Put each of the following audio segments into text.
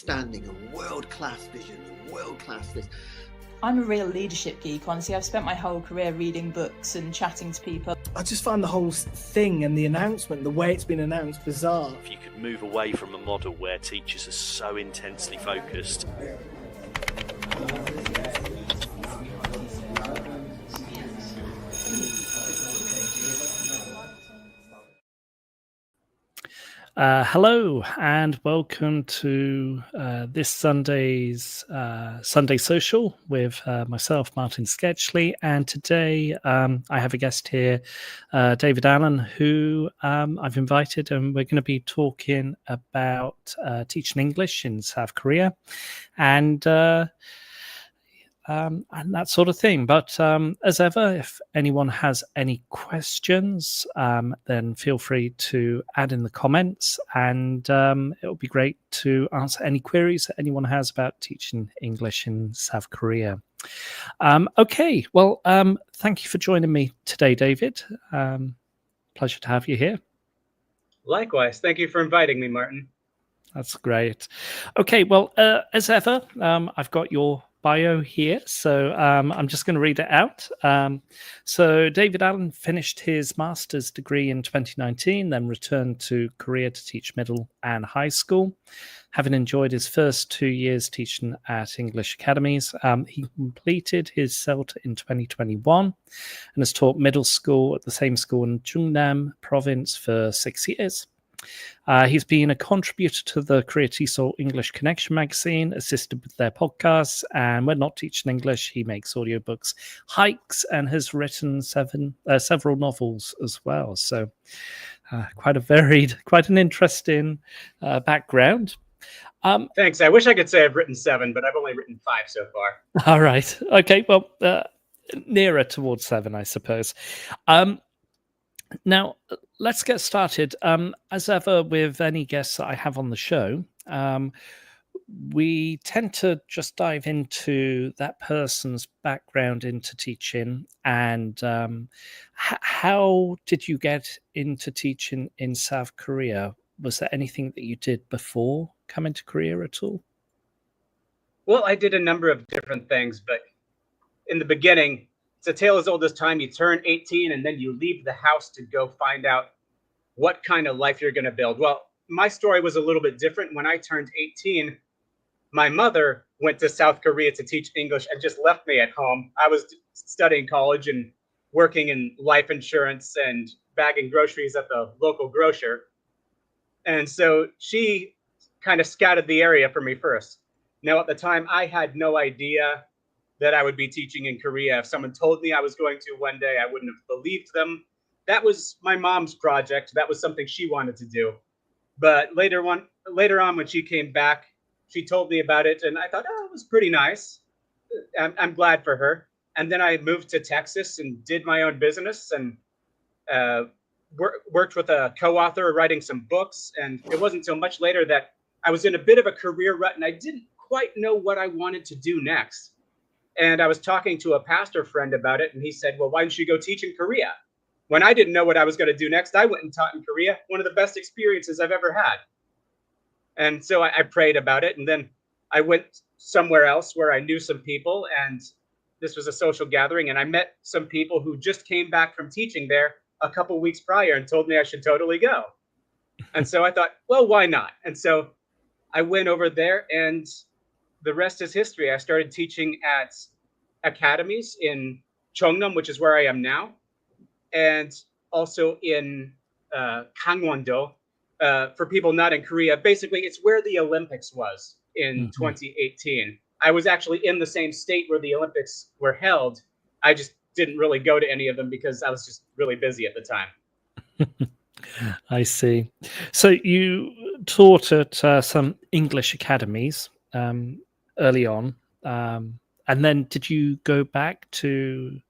outstanding and world-class vision and world-class this. I'm a real leadership geek, honestly. I've spent my whole career reading books and chatting to people. I just find the whole thing and the announcement, the way it's been announced, bizarre. If you could move away from a model where teachers are so intensely focused. Hello and welcome to this Sunday's Sunday Social with myself, Martin Sketchley, and today I have a guest here, David Allen, who I've invited, and we're going to be talking about teaching English in South Korea and that sort of thing. But as ever, if anyone has any questions, then feel free to add in the comments, and it will be great to answer any queries that anyone has about teaching English in South Korea. Okay, well, thank you for joining me today, David. Pleasure to have you here. Likewise. Thank you for inviting me, Martin. That's great. Okay, well, as ever, I've got your bio here, so I'm just going to read it out. So David Allen finished his master's degree in 2019, then returned to Korea to teach middle and high school. Having enjoyed his first 2 years teaching at English academies, he completed his CELTA in 2021 and has taught middle school at the same school in Jungnam province for 6 years. He's been a contributor to the Korea TESOL English Connection magazine, assisted with their podcasts, and when not teaching English, he makes audiobooks, hikes, and has written several novels as well. So quite an interesting background. Thanks. I wish I could say I've written 7, but I've only written 5 so far. All right. Okay. Well, nearer towards 7, I suppose. Now, let's get started. As ever, with any guests that I have on the show, we tend to just dive into that person's background into teaching and how did you get into teaching in South Korea? Was there anything that you did before coming to Korea at all? Well, I did a number of different things, but in the beginning, it's a tale as old as time. You turn 18 and then you leave the house to go find out what kind of life you're going to build. Well, my story was a little bit different. When I turned 18, my mother went to South Korea to teach English and just left me at home. I was studying college and working in life insurance and bagging groceries at the local grocer. And so she kind of scouted the area for me first. Now, at the time, I had no idea that I would be teaching in Korea. If someone told me I was going to one day, I wouldn't have believed them. That was my mom's project. That was something she wanted to do. But later on, when she came back, she told me about it, and I thought, oh, it was pretty nice. I'm glad for her. And then I moved to Texas and did my own business and worked with a co-author writing some books. And it wasn't until much later that I was in a bit of a career rut, and I didn't quite know what I wanted to do next. And I was talking to a pastor friend about it, and he said, well, why don't you go teach in Korea? When I didn't know what I was going to do next, I went and taught in Korea, one of the best experiences I've ever had. And so I prayed about it, and then I went somewhere else where I knew some people, and this was a social gathering, and I met some people who just came back from teaching there a couple weeks prior and told me I should totally go. And so I thought, well, why not? And so I went over there, and the rest is history. I started teaching at academies in Cheongnam, which is where I am now, and also in Gangwon-do. For people not in Korea, basically it's where the Olympics was in 2018. I was actually in the same state where the Olympics were held. I just didn't really go to any of them because I was just really busy at the time. I see. So you taught at some English academies early on, and then did you go back to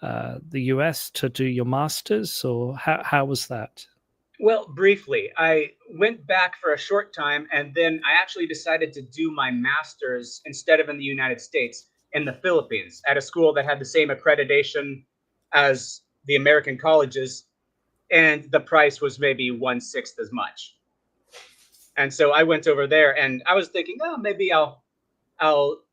the US to do your master's, or how was that? Well, briefly, I went back for a short time, and then I actually decided to do my master's instead of in the United States, in the Philippines, at a school that had the same accreditation as the American colleges, and the price was maybe 1/6 as much. And so I went over there, and I was thinking, oh, maybe I'll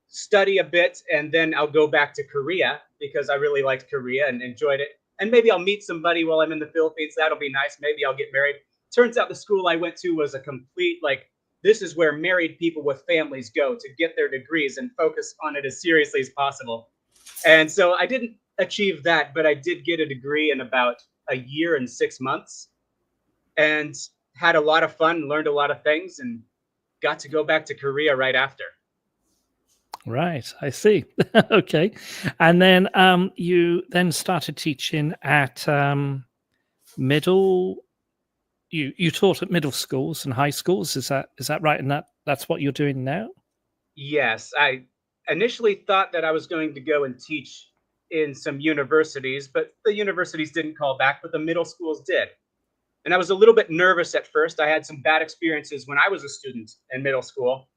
study a bit and then I'll go back to Korea because I really liked Korea and enjoyed it. And maybe I'll meet somebody while I'm in the Philippines. That'll be nice. Maybe I'll get married. Turns out the school I went to was a complete, like, this is where married people with families go to get their degrees and focus on it as seriously as possible. And so I didn't achieve that, but I did get a degree in about a year and 6 months and had a lot of fun, learned a lot of things, and got to go back to Korea right after. Right, I see. Okay, and then you then started teaching at middle. You taught at middle schools and high schools. Is that right? And that's what you're doing now? Yes, I initially thought that I was going to go and teach in some universities, but the universities didn't call back, but the middle schools did. And I was a little bit nervous at first. I had some bad experiences when I was a student in middle school.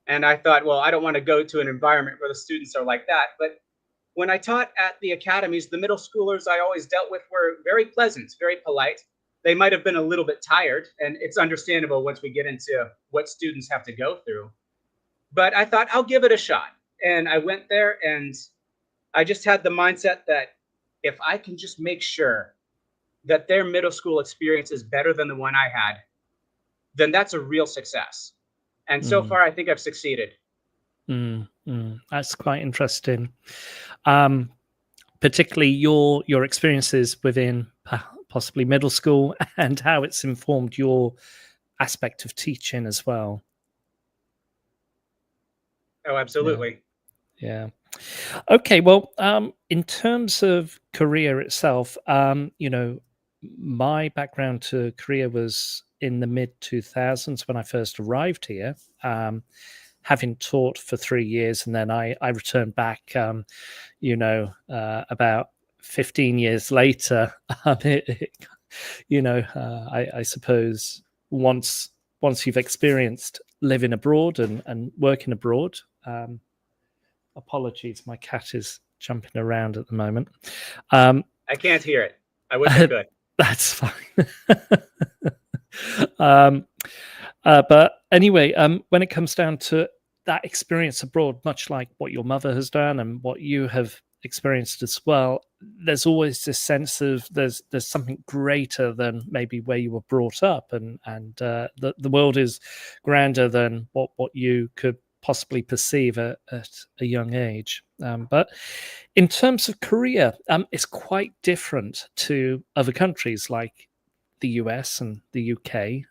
And I thought, well, I don't want to go to an environment where the students are like that. But when I taught at the academies, the middle schoolers I always dealt with were very pleasant, very polite. They might have been a little bit tired, and it's understandable once we get into what students have to go through. But I thought I'll give it a shot. And I went there, and I just had the mindset that if I can just make sure that their middle school experience is better than the one I had, then that's a real success. And so far, I think I've succeeded. That's quite interesting. Particularly your experiences within possibly middle school and how it's informed your aspect of teaching as well. Oh, absolutely. Yeah. Okay. Well, in terms of Korea itself, my background to Korea was in the mid 2000s when I first arrived here, having taught for 3 years, and then I returned back, about 15 years later. I suppose once you've experienced living abroad and working abroad. Apologies, my cat is jumping around at the moment. I can't hear it. I wish I could. That's fine. But anyway, when it comes down to that experience abroad, much like what your mother has done and what you have experienced as well, there's always this sense of there's something greater than maybe where you were brought up, and the world is grander than what you could possibly perceive at a young age. But in terms of Korea, it's quite different to other countries like the US and the UK.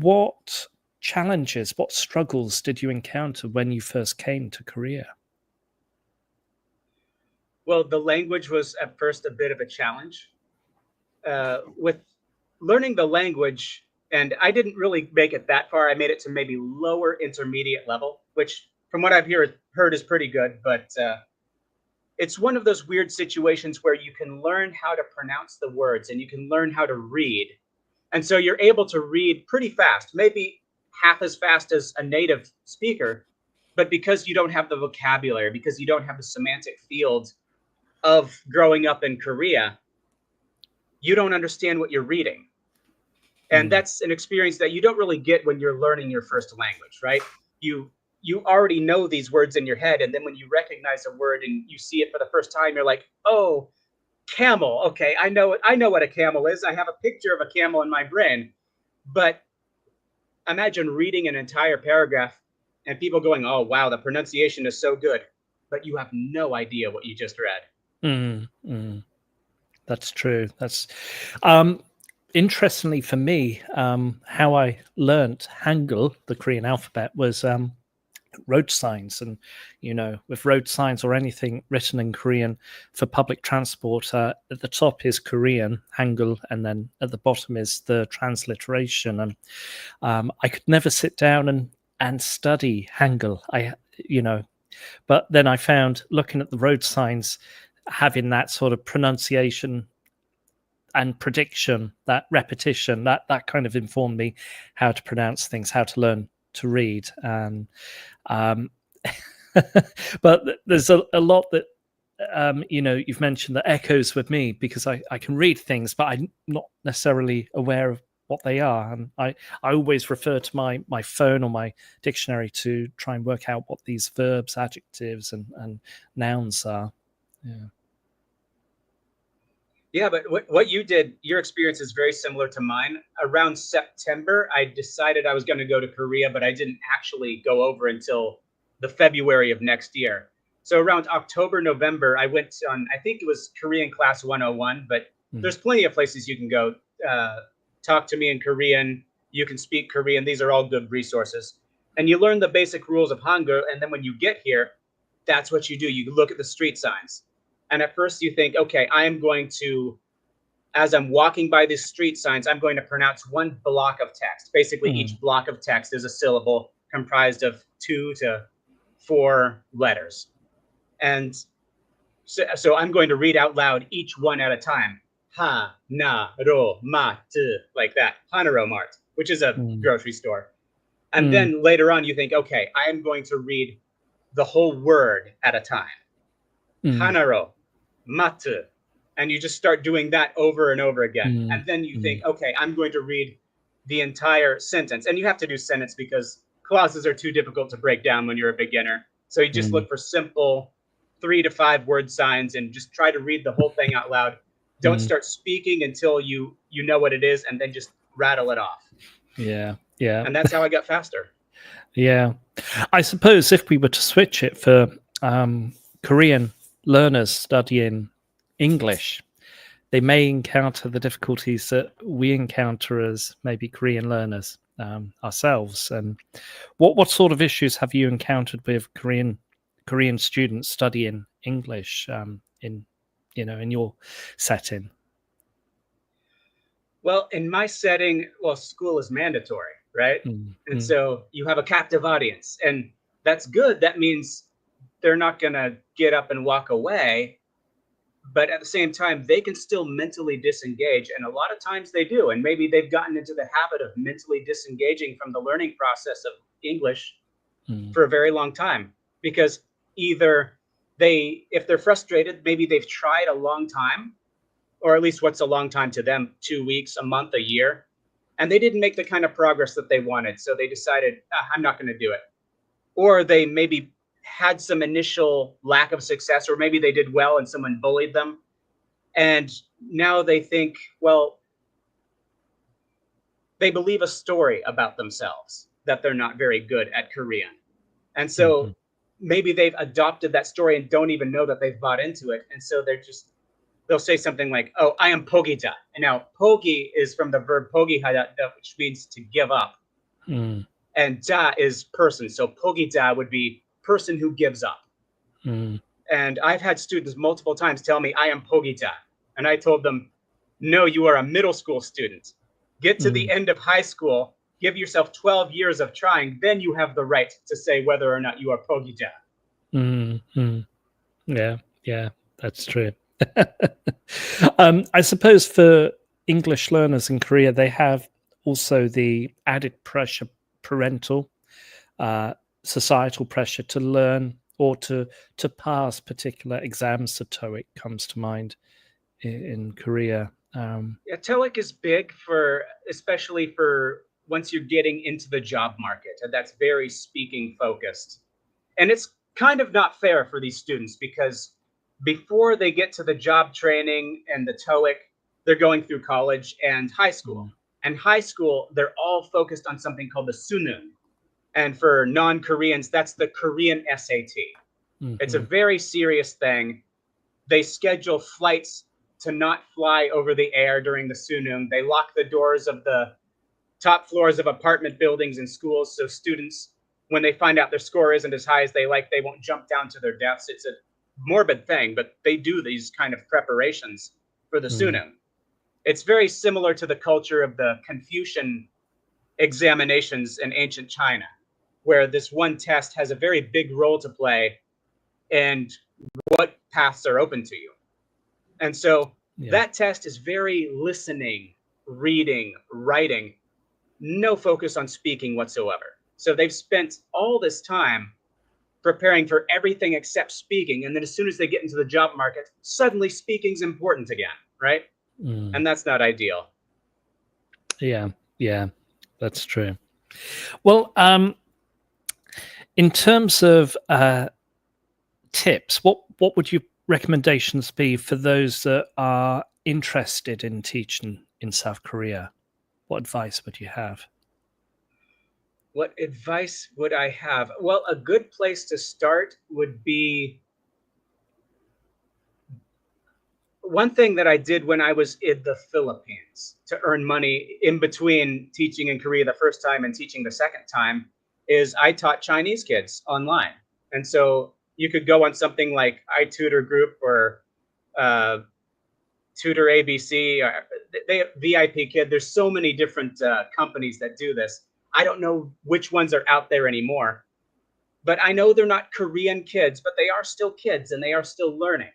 What challenges, what struggles did you encounter when you first came to Korea? Well, the language was at first a bit of a challenge. With learning the language, and I didn't really make it that far. I made it to maybe lower intermediate level, which from what I've heard is pretty good. But it's one of those weird situations where you can learn how to pronounce the words and you can learn how to read. And so you're able to read pretty fast, maybe half as fast as a native speaker. But because you don't have the vocabulary, because you don't have the semantic field of growing up in Korea, you don't understand what you're reading. And that's an experience that you don't really get when you're learning your first language, right? You already know these words in your head, and then when you recognize a word and you see it for the first time, you're like, oh, camel. Okay, I know what a camel is. I have a picture of a camel in my brain. But imagine reading an entire paragraph and people going, oh, wow, the pronunciation is so good. But you have no idea what you just read. That's true. That's interestingly for me, how I learnt Hangul, the Korean alphabet, was road signs. And with road signs or anything written in Korean for public transport, at the top is Korean Hangul, and then at the bottom is the transliteration. And I could never sit down and study Hangul. But then I found looking at the road signs, having that sort of pronunciation and prediction, that repetition, that kind of informed me how to pronounce things, how to learn to read. But there's a lot that you've mentioned that echoes with me, because I can read things, but I'm not necessarily aware of what they are. And I always refer to my phone or my dictionary to try and work out what these verbs, adjectives, and nouns are. Yeah. Yeah, but what you did, your experience is very similar to mine. Around September, I decided I was going to go to Korea, but I didn't actually go over until the February of next year. So around October, November, I went on, I think it was Korean class 101, but there's plenty of places you can go. Talk to me in Korean. You can speak Korean. These are all good resources. And you learn the basic rules of Hangul. And then when you get here, that's what you do. You look at the street signs. And at first you think, okay, I am going to, as I'm walking by these street signs, I'm going to pronounce one block of text. Basically, each block of text is a syllable comprised of 2 to 4 letters. And so I'm going to read out loud each one at a time. Ha, na, ro, ma, t, like that. Hanaro Mart, which is a grocery store. And then later on, you think, okay, I am going to read the whole word at a time. Hanaro, matu. And you just start doing that over and over again. And then you think, okay, I'm going to read the entire sentence. And you have to do sentence because clauses are too difficult to break down when you're a beginner. So you just look for simple 3 to 5 word signs and just try to read the whole thing out loud. Don't start speaking until you know what it is, and then just rattle it off. Yeah. And that's how I got faster. Yeah. I suppose if we were to switch it for Korean learners studying English, they may encounter the difficulties that we encounter as maybe Korean learners ourselves. And what sort of issues have you encountered with Korean students studying English in your setting? Well, in my setting, school is mandatory, right? And so you have a captive audience, and that's good. That means they're not going to get up and walk away. But at the same time, they can still mentally disengage. And a lot of times they do. And maybe they've gotten into the habit of mentally disengaging from the learning process of English for a very long time. Because either if they're frustrated, maybe they've tried a long time, or at least what's a long time to them, 2 weeks, a month, a year, and they didn't make the kind of progress that they wanted. So they decided, I'm not going to do it. Or they maybe had some initial lack of success, or maybe they did well and someone bullied them. And now they think, well, they believe a story about themselves that they're not very good at Korean. And so maybe they've adopted that story and don't even know that they've bought into it. And so they'll say something like, oh, I am pogita. And now pogi is from the verb pogihada, which means to give up. And da is person. So pogita would be person who gives up. And I've had students multiple times tell me I am pogita. And I told them, no, you are a middle school student. Get to the end of high school, give yourself 12 years of trying, then you have the right to say whether or not you are pogita. Yeah, that's true. I suppose for English learners in Korea, they have also the added pressure, parental, societal pressure to learn or to pass particular exams. So TOEIC comes to mind in Korea. Yeah, TOEIC is big especially for once you're getting into the job market, and that's very speaking focused. And it's kind of not fair for these students because before they get to the job training and the TOEIC, they're going through college and high school. And high school, they're all focused on something called the Suneung. And for non-Koreans, that's the Korean SAT. It's a very serious thing. They schedule flights to not fly over the air during the Suneung. They lock the doors of the top floors of apartment buildings and schools so students, when they find out their score isn't as high as they like, they won't jump down to their deaths. It's a morbid thing, but they do these kind of preparations for the Suneung. It's very similar to the culture of the Confucian examinations in ancient China, where this one test has a very big role to play in what paths are open to you. And so that test is very listening, reading, writing, no focus on speaking whatsoever. So they've spent all this time preparing for everything except speaking. And then as soon as they get into the job market, suddenly speaking's important again, right? And that's not ideal. Yeah, Yeah, that's true. Well, in terms of tips, what would your recommendations be for those that are interested in teaching in South Korea? What advice would you have? What advice would I have? Well, a good place to start would be one thing that I did when I was in the Philippines to earn money in between teaching in Korea the first time and teaching the second time is I taught Chinese kids online. And so you could go on something like iTutor Group or Tutor ABC, or VIP Kid. There's so many different companies that do this. I don't know which ones are out there anymore, but I know they're not Korean kids, but they are still kids and they are still learning.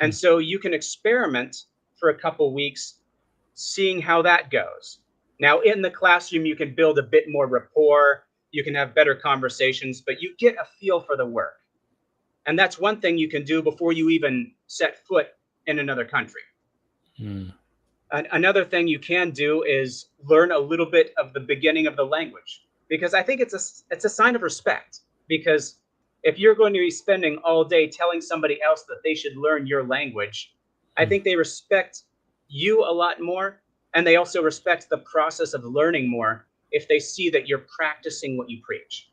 And so you can experiment for a couple weeks, seeing how that goes. Now, in the classroom, you can build a bit more rapport. You can have better conversations, but you get a feel for the work. And that's one thing you can do before you even set foot in another country. Another thing you can do is learn a little bit of the beginning of the language, because I think it's a sign of respect. Because if you're going to be spending all day telling somebody else that they should learn your language, I think they respect you a lot more, and they also respect the process of learning more if they see that you're practicing what you preach.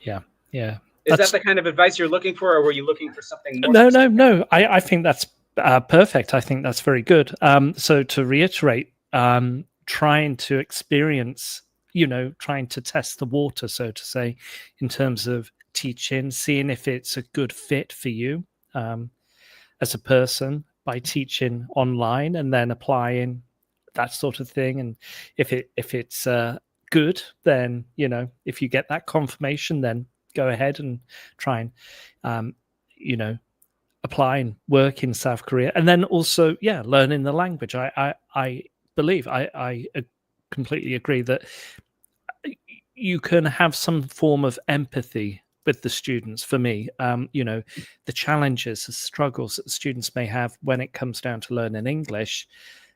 Yeah, yeah. Is that the kind of advice you're looking for, or were you looking for something more? No. I think that's perfect. I think that's very good. So to reiterate, trying to experience, trying to test the water, so to say, in terms of teaching, seeing if it's a good fit for you as a person by teaching online, and then applying that sort of thing. And if it's good, then if you get that confirmation, then go ahead and try and apply and work in South Korea. And then also learning the language. I believe I completely agree that you can have some form of empathy with the students. For me, the challenges, the struggles that students may have when it comes down to learning English,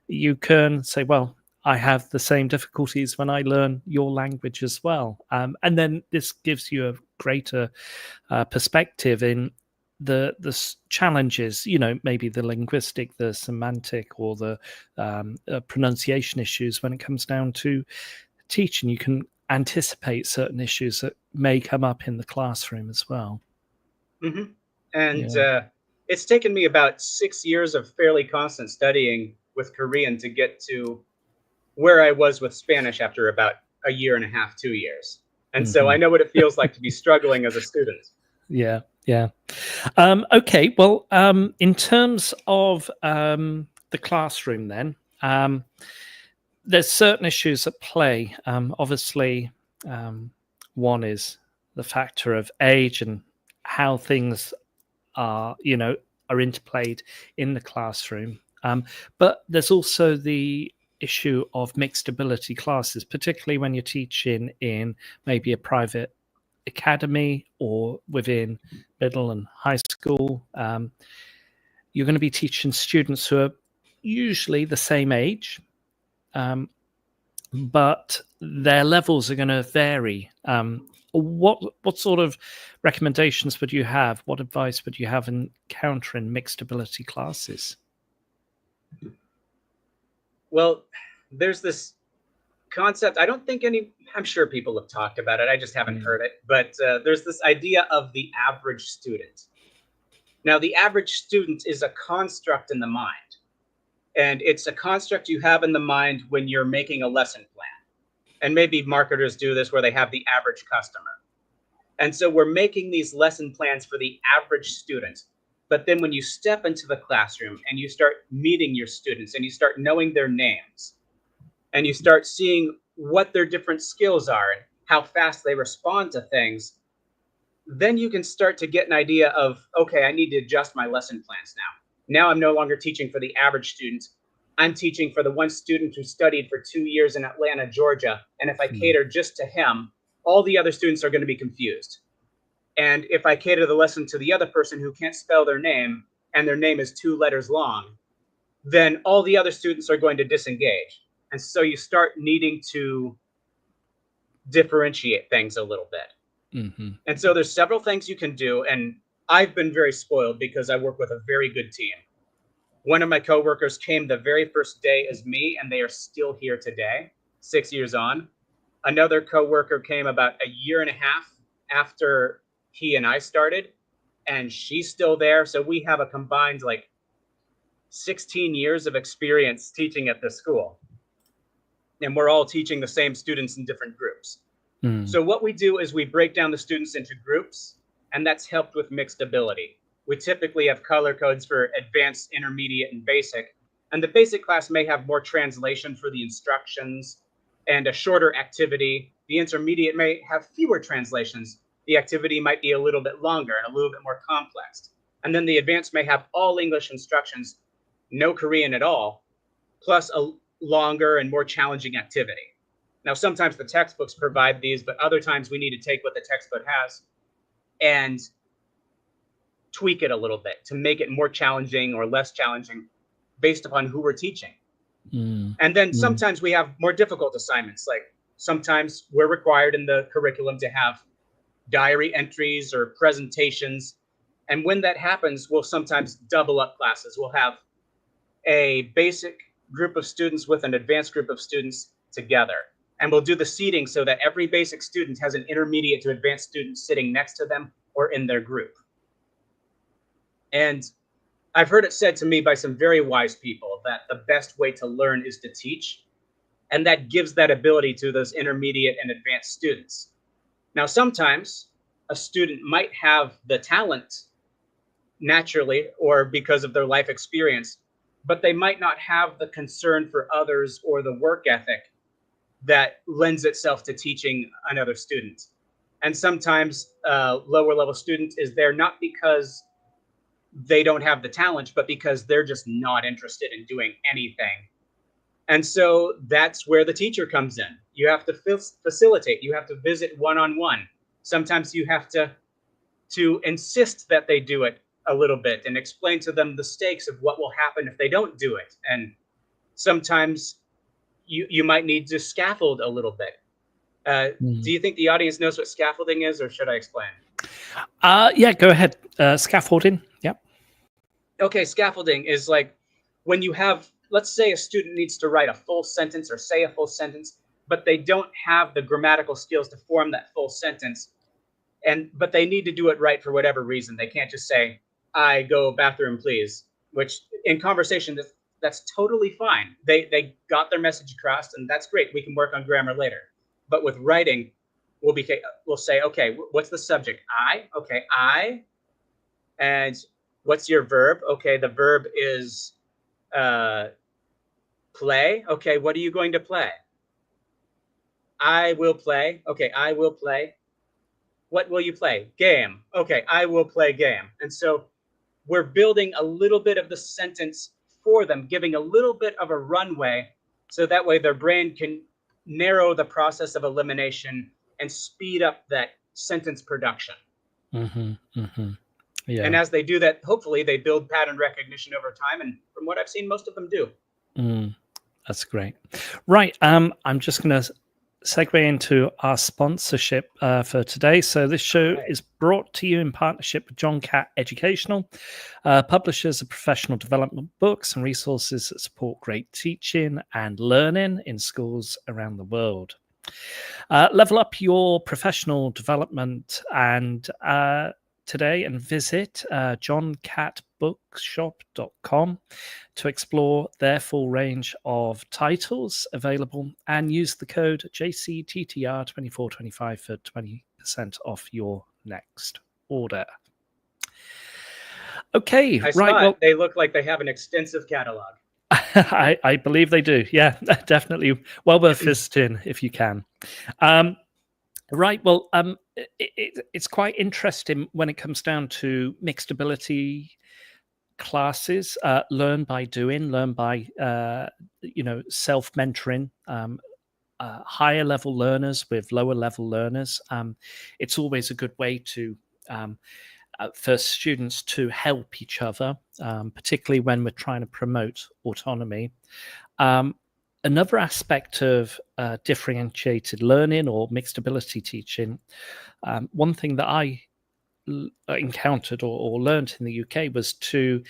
you can say, well, I have the same difficulties when I learn your language as well. And then this gives you a greater perspective in the challenges, maybe the linguistic, the semantic, or the pronunciation issues when it comes down to teaching. You can anticipate certain issues that may come up in the classroom as well. And it's taken me about 6 years of fairly constant studying with Korean to get to where I was with Spanish after about a year and a half, 2 years. And so I know what it feels like to be struggling as a student. Yeah. Okay. Well, in terms of the classroom, then there's certain issues at play. Obviously, one is the factor of age and how things are interplayed in the classroom. But there's also the issue of mixed ability classes, particularly when you're teaching in maybe a private academy or within middle and high school. You're going to be teaching students who are usually the same age, but their levels are going to vary. What sort of recommendations would you have? What advice would you have in countering mixed ability classes? Well, there's this concept. I'm sure people have talked about it. I just haven't heard it. But there's this idea of the average student. Now, the average student is a construct in the mind. And it's a construct you have in the mind when you're making a lesson plan. And maybe marketers do this where they have the average customer. And so we're making these lesson plans for the average student. But then when you step into the classroom and you start meeting your students and you start knowing their names and you start seeing what their different skills are and how fast they respond to things, then you can start to get an idea of, okay, I need to adjust my lesson plans now. Now I'm no longer teaching for the average student. I'm teaching for the one student who studied for 2 years in Atlanta, Georgia. And if I cater just to him, all the other students are going to be confused. And if I cater the lesson to the other person who can't spell their name and their name is 2 letters long, then all the other students are going to disengage. And so you start needing to differentiate things a little bit. Mm-hmm. And so there's several things you can do. And I've been very spoiled because I work with a very good team. One of my coworkers came the very first day as me, and they are still here today, 6 years on. Another coworker came about a year and a half after he and I started, and she's still there. So we have a combined like 16 years of experience teaching at this school. And we're all teaching the same students in different groups. So what we do is we break down the students into groups, and that's helped with mixed ability. We typically have color codes for advanced, intermediate, and basic. And the basic class may have more translation for the instructions and a shorter activity. The intermediate may have fewer translations. The activity might be a little bit longer and a little bit more complex. And then the advanced may have all English instructions, no Korean at all, plus a longer and more challenging activity. Now, sometimes the textbooks provide these, but other times we need to take what the textbook has and tweak it a little bit to make it more challenging or less challenging based upon who we're teaching. And then sometimes we have more difficult assignments. Like sometimes we're required in the curriculum to have diary entries or presentations. And when that happens, we'll sometimes double up classes. We'll have a basic group of students with an advanced group of students together. And we'll do the seating so that every basic student has an intermediate to advanced student sitting next to them or in their group. And I've heard it said to me by some very wise people that the best way to learn is to teach. And that gives that ability to those intermediate and advanced students. Now, sometimes a student might have the talent naturally or because of their life experience, but they might not have the concern for others or the work ethic that lends itself to teaching another student. And sometimes lower level student is there not because they don't have the talent, but because they're just not interested in doing anything. And so that's where the teacher comes in. You have to facilitate. You have to visit one-on-one. Sometimes you have to insist that they do it a little bit and explain to them the stakes of what will happen if they don't do it. And sometimes you might need to scaffold a little bit. Do you think the audience knows what scaffolding is, or should I explain? Yeah, go ahead. Scaffolding. Yep. Okay, scaffolding is like when you have, let's say a student needs to write a full sentence or say a full sentence, but they don't have the grammatical skills to form that full sentence. But they need to do it right for whatever reason. They can't just say, "I go bathroom, please," which in conversation, that's totally fine. They got their message across, and that's great. We can work on grammar later. But with writing, we'll say, okay, what's the subject? I. Okay, I. And what's your verb? Okay, the verb is play. Okay, what are you going to play? I will play. Okay, I will play. What will you play? Game. Okay, I will play game. And so we're building a little bit of the sentence for them, giving a little bit of a runway so that way their brain can narrow the process of elimination and speed up that sentence production. Yeah. And as they do that, hopefully they build pattern recognition over time. And from what I've seen, most of them do. That's great. Right. I'm just going to segue into our sponsorship for today. So this show is brought to you in partnership with John Catt Educational, publishers of professional development books and resources that support great teaching and learning in schools around the world. Level up your professional development and today and visit johncattbookshop.com to explore their full range of titles available and use the code JCTTR2425 for 20% off your next order. Okay, Well, they look like they have an extensive catalog. I believe they do. Yeah, definitely. Well worth visiting if you can. Right. Well, it's quite interesting when it comes down to mixed ability classes. Learn by doing, learn by self-mentoring. Higher level learners with lower level learners. It's always a good way to for students to help each other, particularly when we're trying to promote autonomy. another aspect of differentiated learning or mixed ability teaching, one thing that I encountered or learned in the UK was to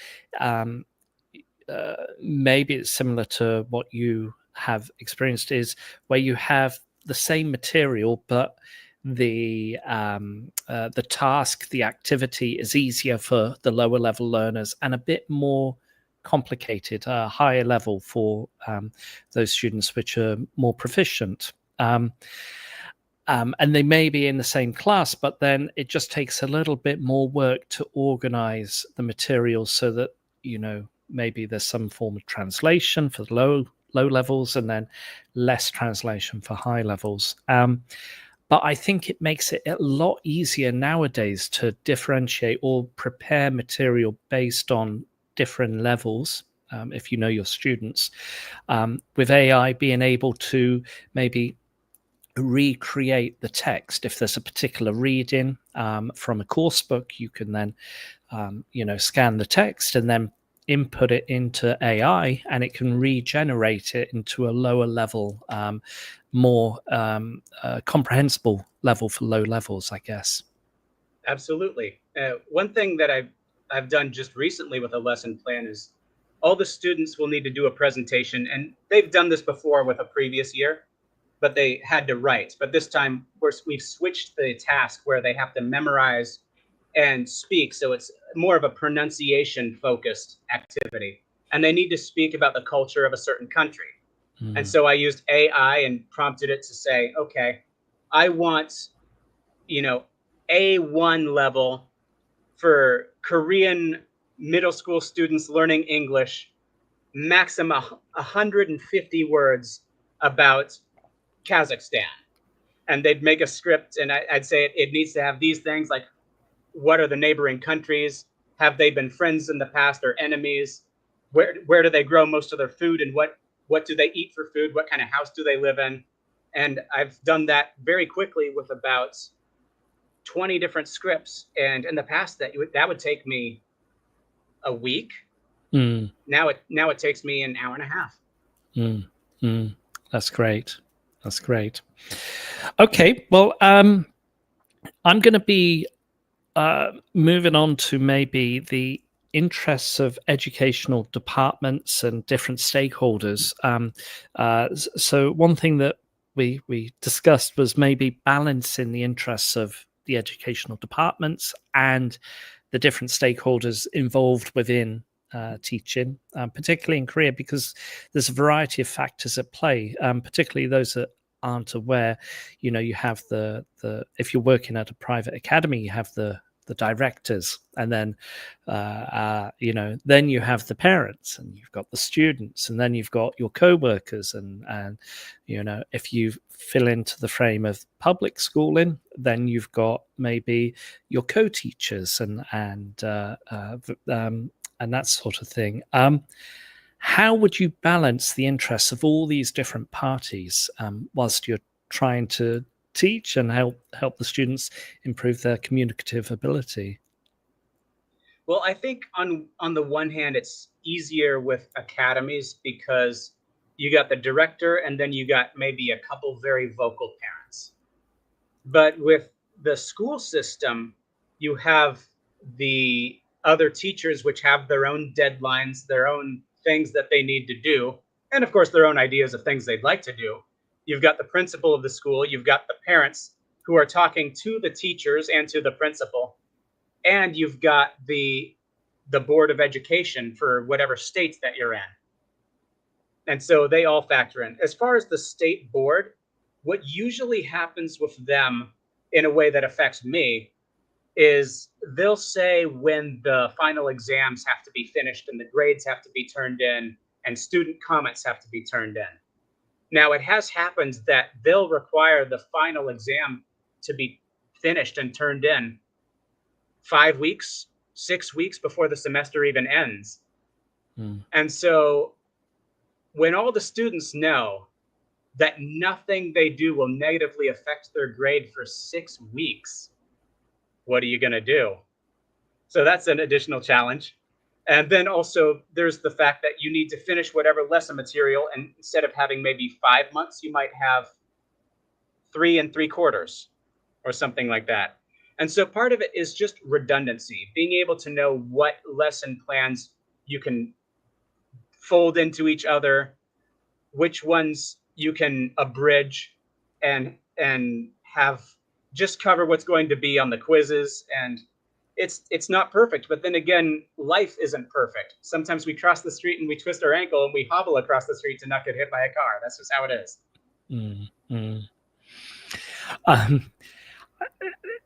maybe it's similar to what you have experienced, is where you have the same material, but the task, the activity is easier for the lower level learners and a bit more complicated, higher level for those students which are more proficient. And they may be in the same class, but then it just takes a little bit more work to organize the materials so that, maybe there's some form of translation for the low levels and then less translation for high levels. But I think it makes it a lot easier nowadays to differentiate or prepare material based on different levels, if you know your students, with AI being able to maybe recreate the text. If there's a particular reading from a course book, you can then scan the text and then input it into AI, and it can regenerate it into a lower level, more comprehensible level for low levels, I guess. Absolutely. One thing that I've done just recently with a lesson plan is all the students will need to do a presentation, and they've done this before with a previous year, but they had to write. But this time we've switched the task where they have to memorize and speak. So it's more of a pronunciation focused activity. And they need to speak about the culture of a certain country. And so I used AI and prompted it to say, okay, I want, A1 level for Korean middle school students learning English, maximum 150 words about Kazakhstan. And they'd make a script, and I'd say it needs to have these things like, what are the neighboring countries? Have they been friends in the past or enemies? Where do they grow most of their food, and what do they eat for food? What kind of house do they live in? And I've done that very quickly with about 20 different scripts. And in the past, that would take me a week. Now it takes me an hour and a half. That's great. That's great. Okay, well, I'm going to be moving on to maybe the interests of educational departments and different stakeholders. So one thing that we discussed was maybe balancing the interests of the educational departments and the different stakeholders involved within teaching, particularly in Korea, because there's a variety of factors at play, particularly those that aren't aware. You have the if you're working at a private academy, you have the directors, and then then you have the parents, and you've got the students, and then you've got your co-workers, and if you fill into the frame of public schooling, then you've got maybe your co-teachers and that sort of thing. How would you balance the interests of all these different parties whilst you're trying to teach and help the students improve their communicative ability? Well, I think on the one hand, it's easier with academies because you got the director and then you got maybe a couple very vocal parents. But with the school system, you have the other teachers which have their own deadlines, their own things that they need to do, and of course their own ideas of things they'd like to do. You've got the principal of the school, you've got the parents who are talking to the teachers and to the principal, and you've got the board of education for whatever states that you're in. And so they all factor in. As far as the state board, what usually happens with them in a way that affects me is they'll say when the final exams have to be finished and the grades have to be turned in and student comments have to be turned in. Now, it has happened that they'll require the final exam to be finished and turned in 5 weeks, 6 weeks before the semester even ends. And so when all the students know that nothing they do will negatively affect their grade for 6 weeks, what are you going to do? So that's an additional challenge. And then also there's the fact that you need to finish whatever lesson material, and instead of having maybe 5 months, you might have 3 3/4 or something like that. And so part of it is just redundancy, being able to know what lesson plans you can fold into each other, which ones you can abridge and have just cover what's going to be on the quizzes. And it's not perfect, but then again, life isn't perfect. Sometimes we cross the street and we twist our ankle and we hobble across the street to not get hit by a car. That's just how it is.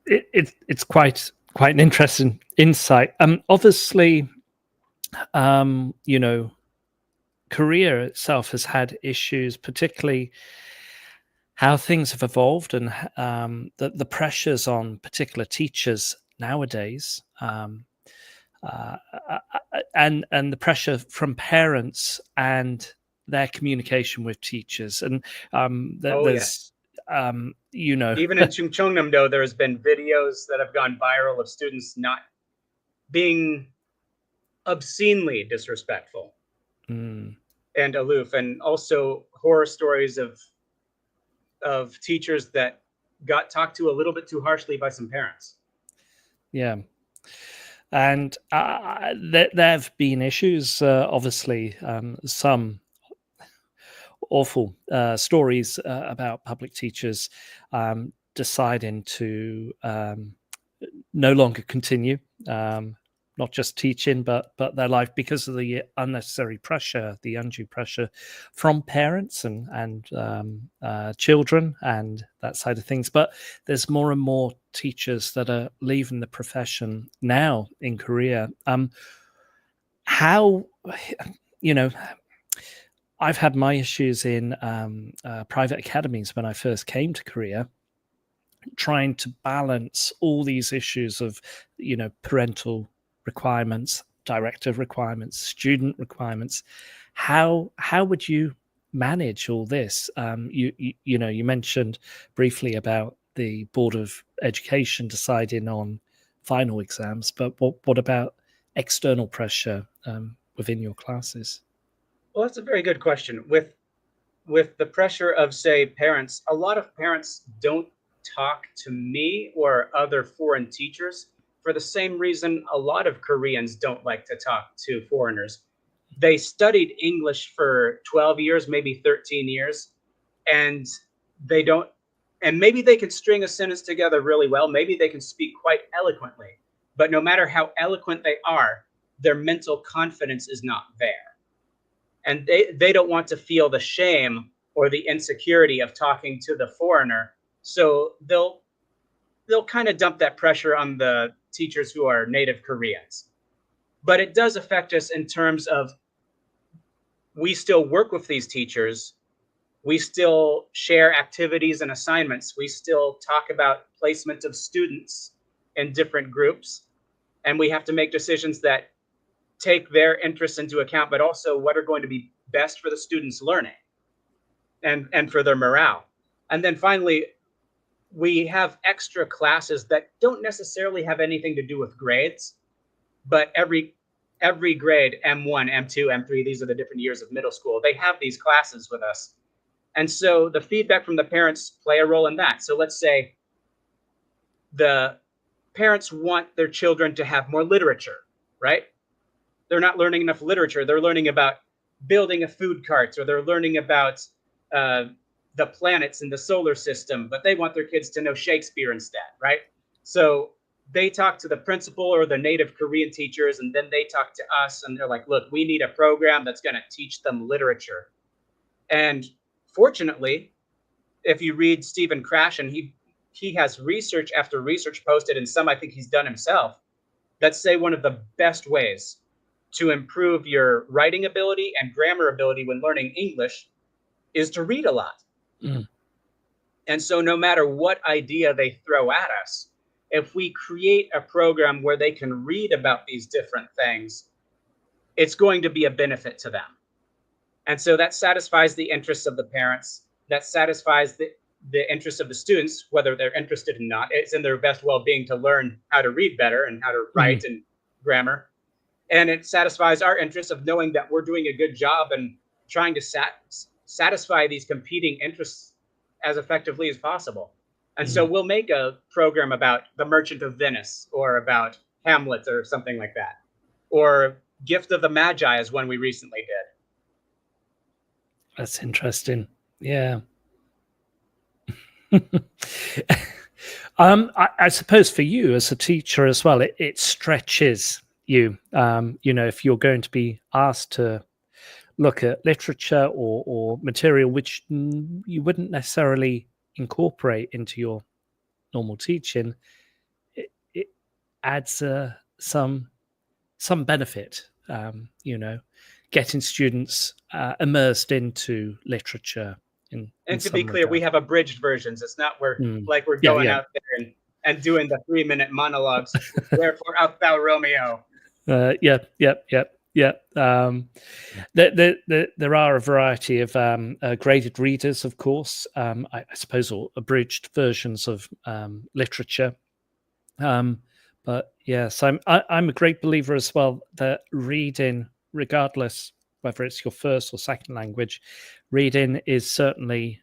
It's quite an interesting insight. Obviously, you know, Korea itself has had issues, particularly how things have evolved and the pressures on particular teachers nowadays, and the pressure from parents and their communication with teachers, and there's you know, even in Chungcheongnam, though, there's been videos that have gone viral of students not being obscenely disrespectful and aloof, and also horror stories of teachers that got talked to a little bit too harshly by some parents. Yeah. And there have been issues, obviously, some awful stories about public teachers deciding to no longer continue, not just teaching, but their life, because of the unnecessary pressure, the undue pressure from parents and children and that side of things. But there's more and more teachers that are leaving the profession now in Korea. How, you know, I've had my issues in private academies when I first came to Korea, trying to balance all these issues of, you know, parental requirements, directive requirements, student requirements. How would you manage all this? You know, you mentioned briefly about the Board of Education deciding on final exams, but what about external pressure within your classes? Well, that's a very good question. With the pressure of, say, parents, a lot of parents don't talk to me or other foreign teachers for the same reason a lot of Koreans don't like to talk to foreigners. They studied English for 12 years, maybe 13 years, and they don't, and maybe they can string a sentence together really well. Maybe they can speak quite eloquently, but no matter how eloquent they are, their mental confidence is not there. And they don't want to feel the shame or the insecurity of talking to the foreigner. So they'll kind of dump that pressure on the teachers who are native Koreans. But it does affect us in terms of, we still work with these teachers. We still share activities and assignments. We still talk about placement of students in different groups. And we have to make decisions that take their interests into account, but also what are going to be best for the students' learning and for their morale. And then finally, we have extra classes that don't necessarily have anything to do with grades, but every grade, M1, M2, M3, these are the different years of middle school, they have these classes with us. And so the feedback from the parents play a role in that. So let's say the parents want their children to have more literature, right? They're not learning enough literature. They're learning about building a food cart, or they're learning about the planets in the solar system, but they want their kids to know Shakespeare instead, right? So they talk to the principal or the native Korean teachers, and then they talk to us, and they're like, look, we need a program that's going to teach them literature. And fortunately, if you read Stephen Krashen, he has research after research posted, and some I think he's done himself, that say one of the best ways to improve your writing ability and grammar ability when learning English is to read a lot. And so no matter what idea they throw at us, if we create a program where they can read about these different things, it's going to be a benefit to them. And so that satisfies the interests of the parents, that satisfies the interests of the students, whether they're interested or not. It's in their best well-being to learn how to read better and how to write and grammar. And it satisfies our interest of knowing that we're doing a good job and trying to satisfy these competing interests as effectively as possible. And so we'll make a program about The Merchant of Venice, or about Hamlet, or something like that. Or Gift of the Magi is one we recently did. That's interesting. Yeah. I suppose for you as a teacher as well, it stretches you. If you're going to be asked to look at literature or material which you wouldn't necessarily incorporate into your normal teaching, it adds some benefit. Getting students immersed into literature. And to be clear, we have abridged versions. It's not we're going out there and doing the 3-minute monologues. Wherefore art thou, Romeo? Yep. There are a variety of graded readers, of course. I suppose, or abridged versions of literature. But yes, I'm a great believer as well that reading, regardless whether it's your first or second language, reading is certainly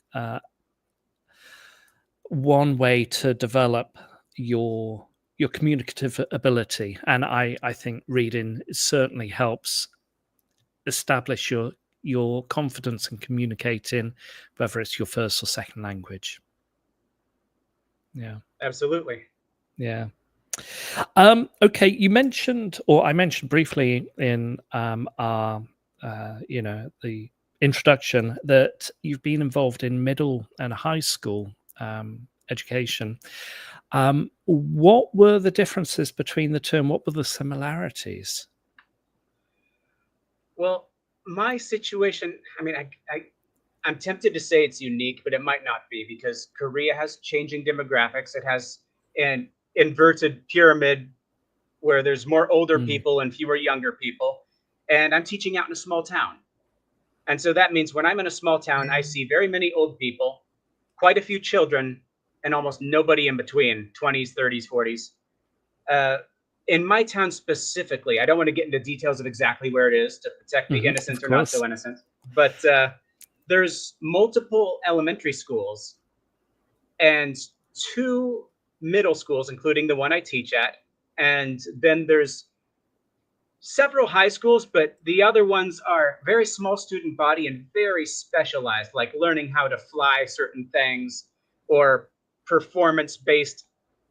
one way to develop your communicative ability, and I think reading certainly helps establish your confidence in communicating, whether it's your first or second language. Yeah, absolutely. Yeah. Okay, you mentioned, or I mentioned briefly in our the introduction, that you've been involved in middle and high school education. What were the differences between the two, and what were the similarities? Well, my situation, I mean, I'm tempted to say it's unique, but it might not be, because Korea has changing demographics. It has an inverted pyramid where there's more older people and fewer younger people. And I'm teaching out in a small town. And so that means when I'm in a small town, I see very many old people, quite a few children, and almost nobody in between, 20s, 30s, 40s. In my town specifically, I don't want to get into details of exactly where it is to protect the innocent or not so innocent, but there's multiple elementary schools and 2 middle schools, including the one I teach at. And then there's several high schools, but the other ones are very small student body and very specialized, like learning how to fly certain things, or performance-based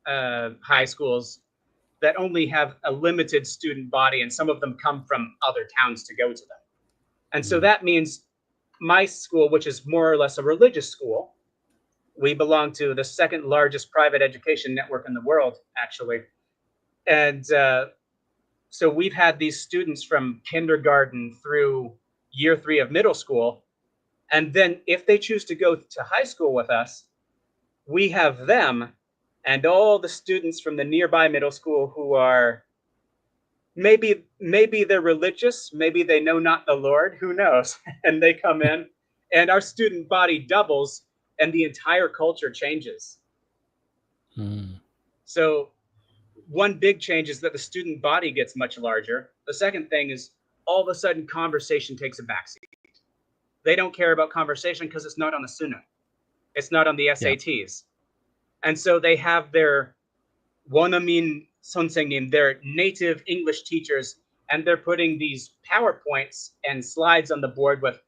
high schools that only have a limited student body, and some of them come from other towns to go to them. And so that means my school, which is more or less a religious school, we belong to the second largest private education network in the world, actually. And so we've had these students from kindergarten through year 3 of middle school. And then if they choose to go to high school with us, we have them and all the students from the nearby middle school who are maybe they're religious, maybe they know not the Lord, who knows? And they come in, and our student body doubles, and the entire culture changes. So one big change is that the student body gets much larger. The second thing is, all of a sudden conversation takes a backseat. They don't care about conversation because it's not on the Sunnah. It's not on the SATs. Yeah. And so they have their Wonamin Sonsengnim, their native English teachers, and they're putting these PowerPoints and slides on the board with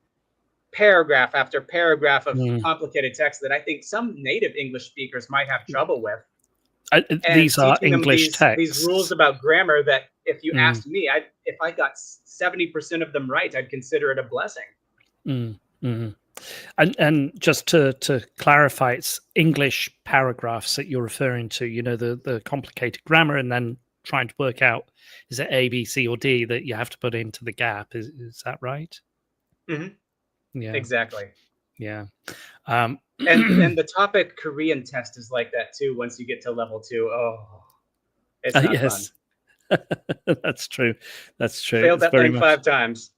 paragraph after paragraph of complicated text that I think some native English speakers might have trouble with. These are English texts. These rules about grammar that, if you asked me, if I got 70% of them right, I'd consider it a blessing. And just to clarify, it's English paragraphs that you're referring to, the complicated grammar, and then trying to work out, is it A, B, C, or D that you have to put into the gap? Is that right? Yeah, exactly. Yeah. And the topic Korean test is like that too. Once you get to level 2, it's not fun. That's true. Failed that thing 5 times.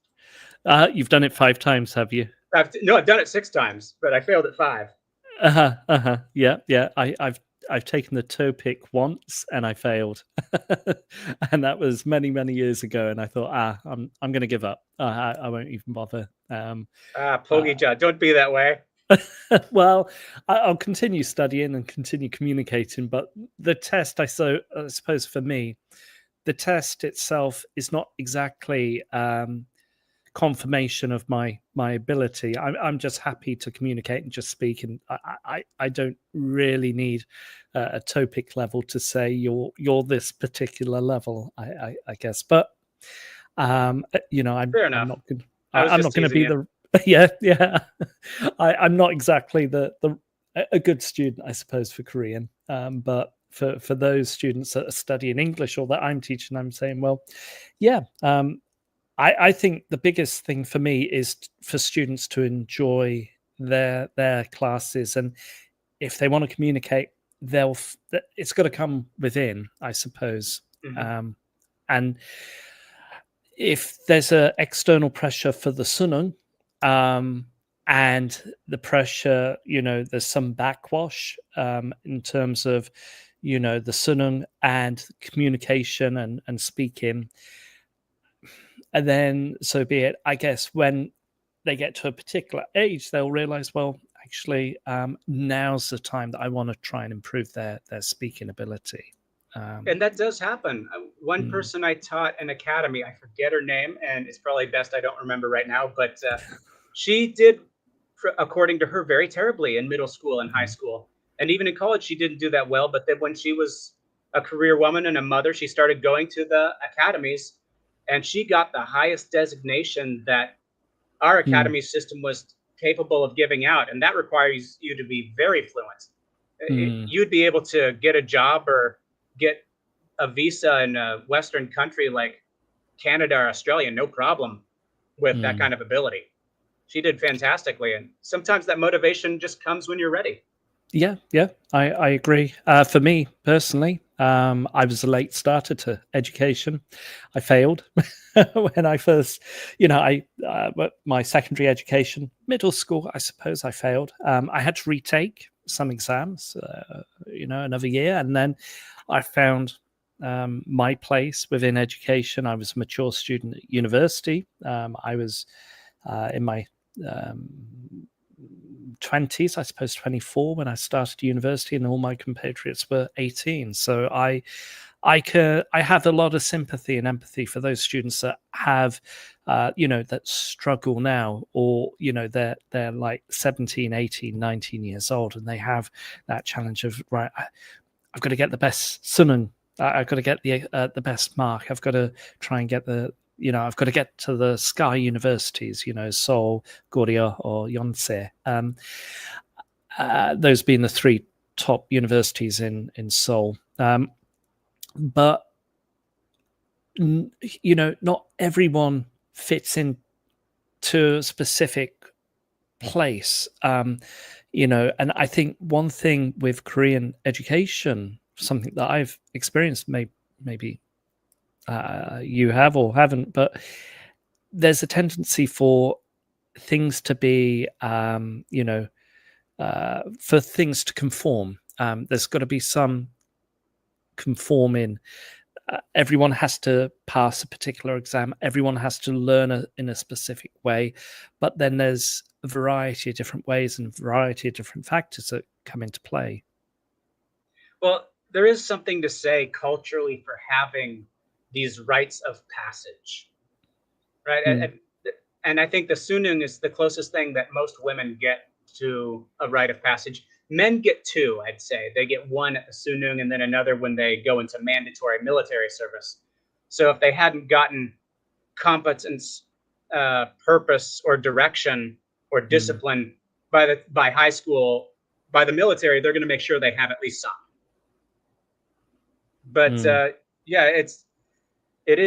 You've done it 5 times, have you? I've done it 6 times, but I failed at 5. Yeah. I've taken the TOEIC once and I failed, and that was many years ago. And I thought, I'm going to give up. I won't even bother. Poggy Jaw, don't be that way. Well, I'll continue studying and continue communicating, but the test, I suppose for me, the test itself is not exactly confirmation of my ability. I'm just happy to communicate and just speak, and I don't really need a TOEIC level to say you're this particular level. I guess, but you know, Fair enough. I'm not good. I'm not going to be the yeah. I'm not exactly a good student, I suppose, for Korean. But for those students that are studying English or that I'm teaching, I'm saying, well, yeah. I think the biggest thing for me is for students to enjoy their classes, and if they want to communicate, it's got to come within, I suppose. Mm-hmm. And if there's a external pressure for the sunung, and the pressure, there's some backwash in terms of, the sunung and communication and speaking. And then so be it. I guess when they get to a particular age, they'll realize, well, actually, now's the time that I want to try and improve their speaking ability. And that does happen. One person I taught an academy, I forget her name, and it's probably best I don't remember right now, but she did, according to her, very terribly in middle school and high school. And even in college, she didn't do that well. But then when she was a career woman and a mother, she started going to the academies, and she got the highest designation that our academy system was capable of giving out. And that requires you to be very fluent. You'd be able to get a job or get a visa in a Western country like Canada or Australia, no problem with that kind of ability. She did fantastically. And sometimes that motivation just comes when you're ready. Yeah, I agree. For me personally, I was a late starter to education. I failed when I first, my secondary education, middle school, I suppose I failed. I had to retake some exams, another year. And then I found my place within education. I was a mature student at university. I was in my 20s, I suppose 24 when I started university, and all my compatriots were 18. So I have a lot of sympathy and empathy for those students that have that struggle now, or they're like 17, 18, 19 years old, and they have that challenge of, right, I've got to get the best sunung, I've got to get the best mark, I've got to try and get I've got to get to the Sky universities, Seoul, Goryeo, or Yonsei. Those being the three top universities in Seoul. But, not everyone fits into a specific place, and I think one thing with Korean education, something that I've experienced, maybe you have or haven't, but there's a tendency for things to be, for things to conform. There's got to be some conforming. Everyone has to pass a particular exam. Everyone has to learn in a specific way. But then there's a variety of different ways and a variety of different factors that come into play. Well, there is something to say culturally for having these rites of passage, right? And I think the sunung is the closest thing that most women get to a rite of passage. Men get two, I'd say. They get one at the sunung and then another when they go into mandatory military service. So if they hadn't gotten competence, purpose, or direction or discipline by high school, by the military, they're going to make sure they have at least some. But it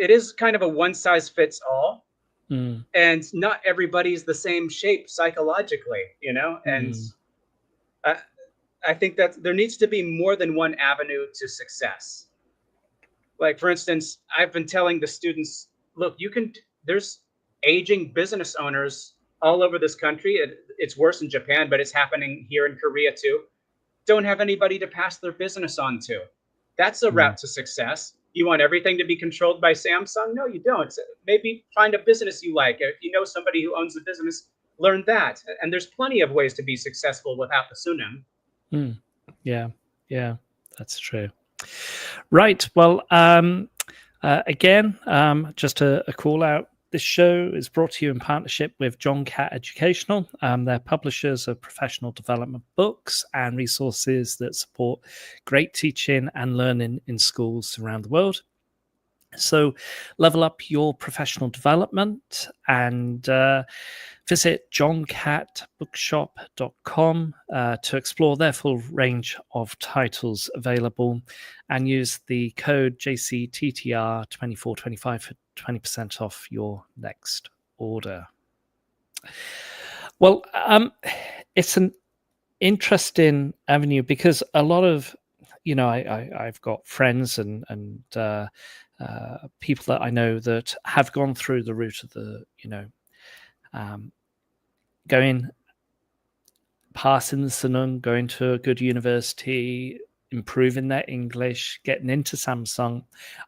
is kind of a one size fits all, and not everybody's the same shape psychologically, and I think that there needs to be more than one avenue to success. Like, for instance, I've been telling the students, look, there's aging business owners all over this country. It's worse in Japan, but it's happening here in Korea too. don't have anybody to pass their business on to. That's a route to success. You want everything to be controlled by Samsung? No, you don't. Maybe find a business you like. If you know somebody who owns a business, learn that. And there's plenty of ways to be successful without the sunim. Yeah, yeah, that's true. Right. Well, again, just a call out. This show is brought to you in partnership with John Catt Educational. They're publishers of professional development books and resources that support great teaching and learning in schools around the world. So level up your professional development and visit johncattbookshop.com to explore their full range of titles available and use the code JCTTR2425 for 20% off your next order. Well, it's an interesting avenue because a lot of, I've got friends and people that I know that have gone through the route of the, passing the Sunung, going to a good university, improving their English, getting into Samsung,